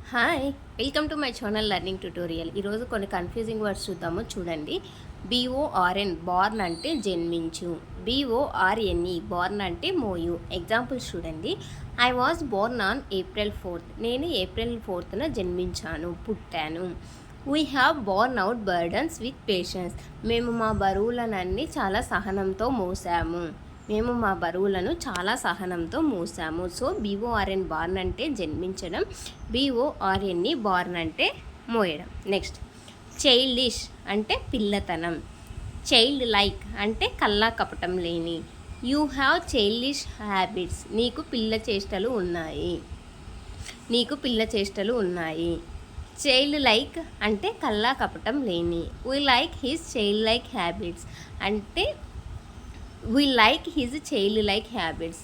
Hi, welcome to my channel learning tutorial. ఈరోజు కొన్ని confusing words చూద్దాము. చూడండి. బీఓఆర్ఎన్ బార్న్ అంటే జన్మించు. బీఓఆర్ఎన్ఈ బార్న్ అంటే మోయు. ఎగ్జాంపుల్స్ చూడండి. I was Born on April 4th. నేను ఏప్రిల్ 4th జన్మించాను, పుట్టాను. We have Born out burdens with patience. మేము మా బరువులనన్నీ చాలా సహనంతో మోసాము. మేము మా బరువులను చాలా సహనంతో మోసాము. సో బీఓఆర్ఎన్ బార్న్ అంటే జన్మించడం, బీఓఆర్ఎన్ఈ బార్న్ అంటే మోయడం. నెక్స్ట్, చైల్డిష్ అంటే పిల్లతనం. చైల్డ్ లైక్ అంటే కల్లా కపటం లేని. You have childish habits. నీకు పిల్ల చేష్టలు ఉన్నాయి. నీకు పిల్ల చేష్టలు ఉన్నాయి. చైల్డ్ లైక్ అంటే కల్లా కపటం లేని. We like his childlike habits అంటే we like his childlike habits.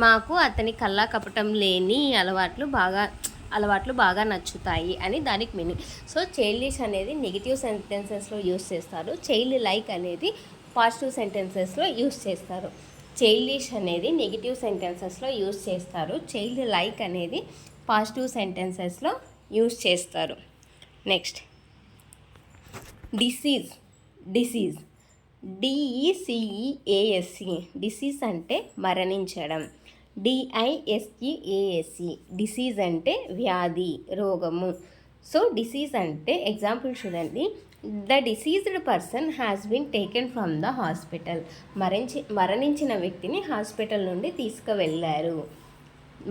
మాకు అతని కల్లా కపటం లేని అలవాట్లు బాగా నచ్చుతాయి అని దానికి మీనింగ్. సో చైల్డిష్ అనేది నెగిటివ్ సెంటెన్సెస్లో యూస్ చేస్తారు. చైల్డ్ లైక్ అనేది పాజిటివ్ సెంటెన్సెస్లో యూస్ చేస్తారు. చైల్డిష్ అనేది నెగిటివ్ సెంటెన్సెస్లో యూస్ చేస్తారు. చైల్డ్ లైక్ అనేది పాజిటివ్ సెంటెన్సెస్లో యూస్ చేస్తారు. Next, disease. డిఈసిఈఏఎస్సి. డిసీజ్ అంటే మరణించడం. డిఐఎస్ఈఏఎస్సి. డిసీజ్ అంటే వ్యాధి, రోగము. సో డిసీజ్ అంటే ఎగ్జాంపుల్ చూడండి. The deceased person has been taken from the hospital. మరణించిన వ్యక్తిని హాస్పిటల్ నుండి తీసుకువెళ్ళారు.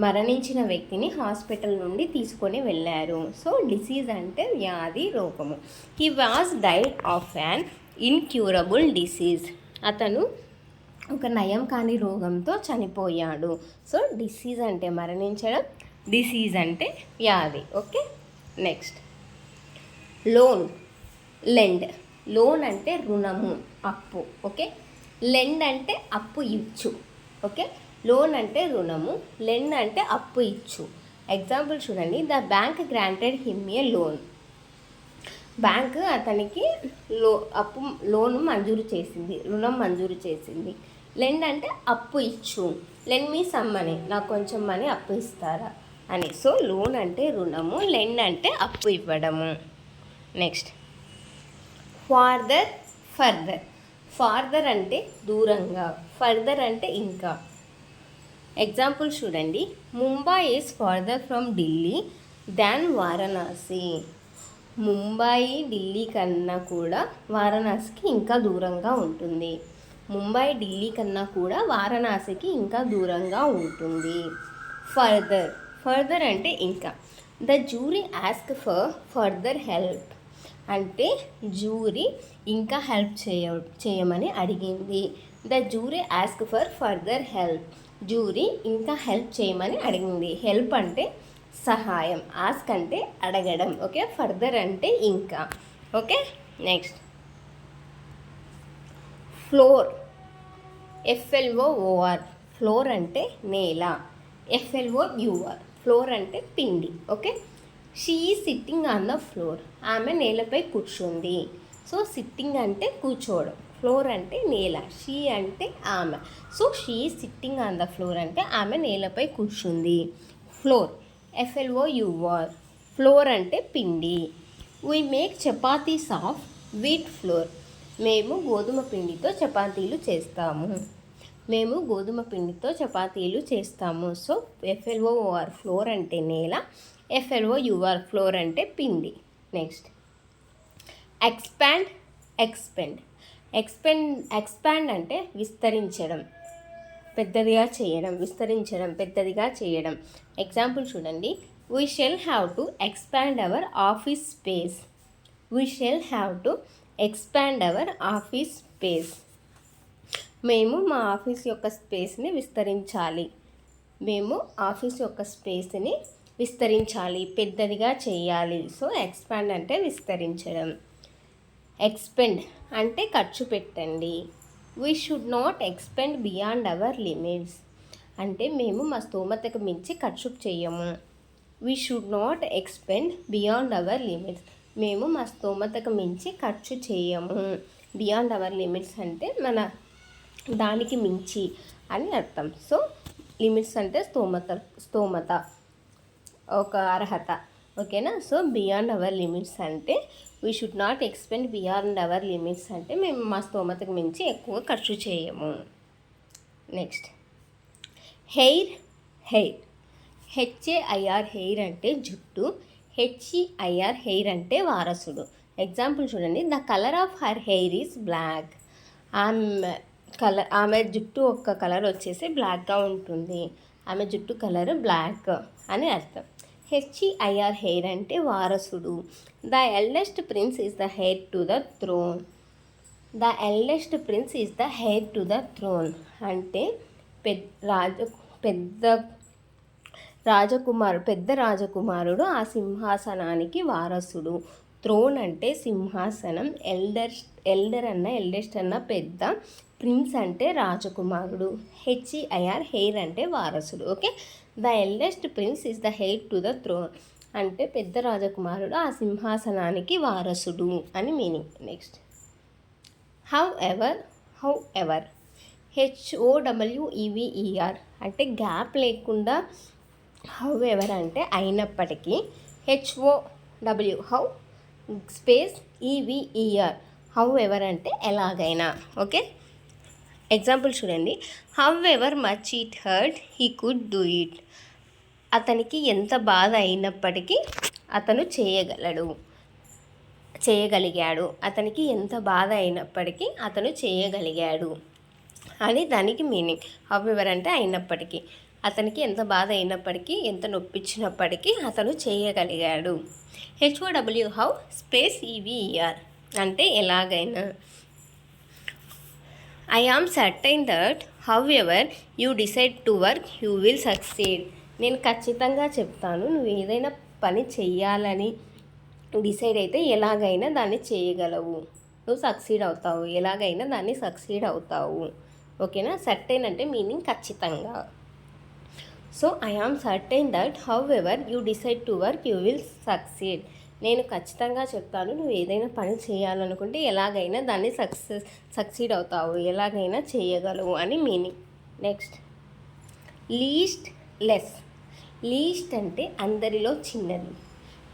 మరణించిన వ్యక్తిని హాస్పిటల్ నుండి తీసుకొని వెళ్ళారు. సో డిసీజ్ అంటే వ్యాధి, రోగము. He was died of an incurable disease. అతను ఒక నయం కాని రోగంతో చనిపోయాడు. సో డిసీజ్ అంటే మరణించడం, డిసీజ్ అంటే వ్యాధి. ఓకే. Next, lend. లోన్ అంటే రుణము, అప్పు. ఓకే. లెండ్ అంటే అప్పు ఇచ్చు. ఓకే. లోన్ అంటే రుణము, లెండ్ అంటే అప్పు ఇచ్చు. ఎగ్జాంపుల్ చూడండి. The bank granted him a loan. Bank అతనికి లోను మంజూరు చేసింది, రుణం మంజూరు చేసింది. లెండ్ అంటే అప్పు ఇచ్చు. లెండ్ మీ సమ్ మనీ, నాకు కొంచెం మనీ అప్పు ఇస్తారా అని. సో లోన్ అంటే రుణము, లెండ్ అంటే అప్పు ఇవ్వడము. నెక్స్ట్, ఫార్దర్ అంటే దూరంగా, ఫర్దర్ అంటే ఇంకా. ఎగ్జాంపుల్ చూడండి. Mumbai is farther from Delhi than Varanasi. Mumbai Delhi కన్నా కూడా వారణాసికి ఇంకా దూరంగా ఉంటుంది. ముంబై ఢిల్లీ కన్నా కూడా వారణాసికి ఇంకా దూరంగా ఉంటుంది. ఫర్దర్ అంటే ఇంకా. The jury ask for further help అంటే జ్యూరీ ఇంకా హెల్ప్ చేయమని అడిగింది. The jury ask for further help. Jury ఇంకా హెల్ప్ చేయమని అడిగింది. హెల్ప్ అంటే సహాయం, ఆస్క్ అంటే అడగడం. ఓకే. ఫర్దర్ అంటే ఇంకా. Okay. Next, floor. FLOOR. Floor అంటే నేల. FLOUR. ఫ్లోర్ అంటే పిండి. Okay. She is sitting on the floor. ఆమె నేలపై కూర్చుంది. సో సిట్టింగ్ అంటే కూర్చోవడం, ఫ్లోర్ అంటే నేల, షీ అంటే ఆమె. So she is sitting on the floor అంటే ఆమె నేలపై కూర్చుంది. Floor, FLOUR. ఫ్లోర్ అంటే పిండి. We make chapatis of wheat flour. మేము గోధుమ పిండితో చపాతీలు చేస్తాము. So FLOOR. ఫ్లోర్ అంటే నేల, FLOUR. ఫ్లోర్ అంటే పిండి. నెక్స్ట్, ఎక్స్పాండ్ అంటే విస్తరించడం, పెద్దదిగా చేయడం. ఎగ్జాంపుల్ చూడండి. We shall have to expand our office space. మేము మా ఆఫీస్ యొక్క స్పేస్ని విస్తరించాలి, పెద్దదిగా చేయాలి. సో ఎక్స్పాండ్ అంటే విస్తరించడం. ఎక్స్పెండ్ అంటే ఖర్చు పెట్టండి. We should not expend beyond our limits అంటే మేము మా స్తోమతకు మించి ఖర్చు చేయము. We should not expend beyond our limits. మేము మా స్తోమతకు మించి ఖర్చు చేయము. బియాండ్ అవర్ లిమిట్స్ అంటే మన దానికి మించి అని అర్థం. సో లిమిట్స్ అంటే స్తోమత, ఒక అర్హత. ఓకేనా. సో బియాండ్ అవర్ లిమిట్స్ అంటే we should not expend beyond our limits అంటే మేము మా స్తోమతకు మించి ఎక్కువ ఖర్చు చేయము. Next hair. హెచ్ఏఐఆర్ హెయిర్ అంటే జుట్టు, హెచ్ఈఐఆర్ హెయిర్ అంటే వారసుడు. ఎగ్జాంపుల్ చూడండి, the colour of her hair is black. ఆమె జుట్టు ఒక్క కలర్ వచ్చేసి బ్లాక్గా ఉంటుంది. ఆమె జుట్టు కలర్ బ్లాక్ అని అర్థం. హెచ్ఈఐఆర్ హెయిర్ అంటే వారసుడు. The eldest prince is the heir to the throne. The eldest prince is the heir to the throne అంటే పెద్ద రాజకుమారుడు ఆ సింహాసనానికి వారసుడు. థ్రోన్ అంటే సింహాసనం, ఎల్డెస్ట్ అన్న పెద్ద, ప్రిన్స్ అంటే రాజకుమారుడు, హెచ్ఈఐఆర్ హెయిర్ అంటే వారసుడు. Okay, the eldest prince is the heir to the throne అంటే పెద్ద రాజకుమారుడు ఆ సింహాసనానికి వారసుడు అని meaning. Next however HOWEVER అంటే గ్యాప్ లేకుండా, హౌ ఎవర్ అంటే అయినప్పటికీ, how space EVER however అంటే ఎలాగైనా. ఓకే, ఎగ్జాంపుల్ చూడండి, however much it hurt he could do it. అతనికి ఎంత బాధ అయినప్పటికీ అతను చేయగలిగాడు. అతనికి ఎంత బాధ అయినప్పటికీ అతను చేయగలిగాడు అని దానికి మీనింగ్. హౌ ఎవర్ అంటే అయినప్పటికీ, అతనికి ఎంత బాధ అయినప్పటికీ, ఎంత నొప్పించినప్పటికీ అతను చేయగలిగాడు. HOW హౌ స్పేస్ EVER అంటే ఎలాగైనా. I am certain that however you decide to work you will succeed. నేను ఖచ్చితంగా చెప్తాను, నువ్వు ఏదైనా పని చెయ్యాలని డిసైడ్ అయితే ఎలాగైనా దాన్ని చేయగలవు, నువ్వు సక్సీడ్ అవుతావు, ఎలాగైనా దాన్ని సక్సీడ్ అవుతావు. ఓకేనా. సర్టైన్ అంటే మీనింగ్ ఖచ్చితంగా. So I am certain that however you decide to work you will succeed. నేను ఖచ్చితంగా చెప్తాను, నువ్వు ఏదైనా పని చేయాలనుకుంటే ఎలాగైనా దాన్ని సక్సీడ్ అవుతావు, ఎలాగైనా చేయగలవు అని మీనింగ్. నెక్స్ట్ లీస్ట్ అంటే అందరిలో చిన్నది,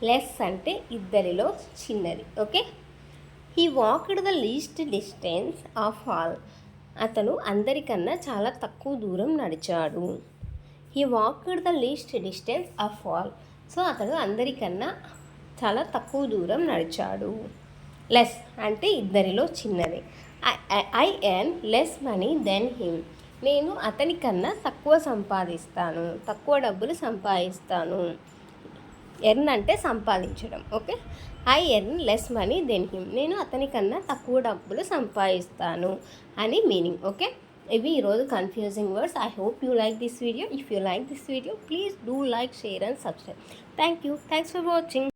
లెస్ అంటే ఇద్దరిలో చిన్నది. Okay, he walked the least distance of all. అతను అందరికన్నా చాలా తక్కువ దూరం నడిచాడు. He walked the least distance of all. So అతను అందరికన్నా చాలా తక్కువ దూరం నడిచాడు. లెస్ అంటే ఇద్దరిలో చిన్నది. I earn less money then him. నేను అతనికన్నా తక్కువ డబ్బులు సంపాదిస్తాను. ఎర్న్ అంటే సంపాదించడం. Okay, I earn less money then him. నేను అతనికన్నా తక్కువ డబ్బులు సంపాదిస్తాను అని మీనింగ్. ఓకే, ఇవి ఈరోజు confusing words. I hope you like this video. If you like this video, please do like, share and subscribe. Thanks for watching.